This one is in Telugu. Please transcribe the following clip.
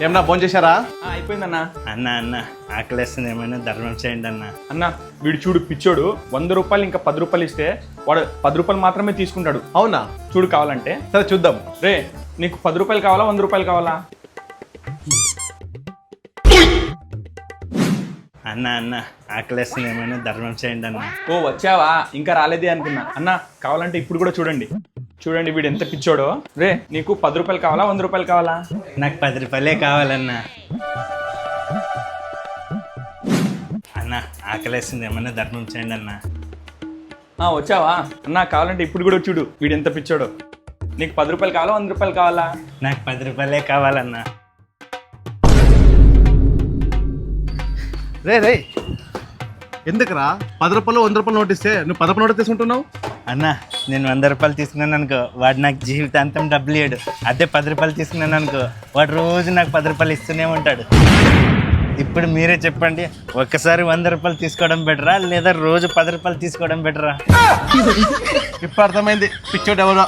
ఏమన్నా ఫోన్ చేశారా? అయిపోయిందన్నా. అన్న అన్న ఆకలేస్తుంది, ఏమైనా ధర్మం చేయండి అన్న. అన్న వీడు చూడు పిచ్చోడు, 100 రూపాయలు ఇంకా 10 రూపాయలు ఇస్తే వాడు 10 రూపాయలు మాత్రమే తీసుకుంటాడు. అవునా? చూడు కావాలంటే. సరే చూద్దాం. రే నీకు 10 రూపాయలు కావాలా 100 రూపాయలు కావాలా? అన్న అన్న ఆకలేస్తుంది, ఏమైనా ధర్మం చేయండి అన్న. ఓ వచ్చావా, ఇంకా రాలేదే అనుకున్నా. అన్న కావాలంటే ఇప్పుడు కూడా చూడండి. చూడండి వీడు ఎంత పిచ్చోడో. రే నీకు 10 రూపాయలు కావాలా 100 రూపాయలు కావాలా? నాకు 10 రూపాయలే కావాలన్నా. అన్న ఆకలేస్తుంది, ఏమైనా ధర్మం చేయండి అన్న. వచ్చావా? అన్న కావాలంటే ఇప్పుడు కూడా చూడు వీడు ఎంత పిచ్చోడో. నీకు 10 రూపాయలు కావాలా 100 రూపాయలు కావాలా? నాకు 10 రూపాయలే కావాలన్నా. రే రే ఎందుకురా 10 రూపాయలు 100 రూపాయలు నోట్ ఇస్తే నువ్వు 10 రూపాయలు నోట్ తీసుకుంటున్నావు? అన్న నేను 100 రూపాయలు తీసుకున్నాను అనుకో, వాడు నాకు జీవితాంతం డబ్బులు ఇయ్యడు. అదే 10 రూపాయలు తీసుకున్నాను అనుకో, వాడు రోజు నాకు 10 రూపాయలు ఇస్తూనే ఉంటాడు. ఇప్పుడు మీరే చెప్పండి, ఒక్కసారి 100 రూపాయలు తీసుకోవడం బెటరా లేదా రోజు 10 రూపాయలు తీసుకోవడం బెటరా? ఇప్పుడు అర్థమైంది పిచ్చోడు ఎవరో.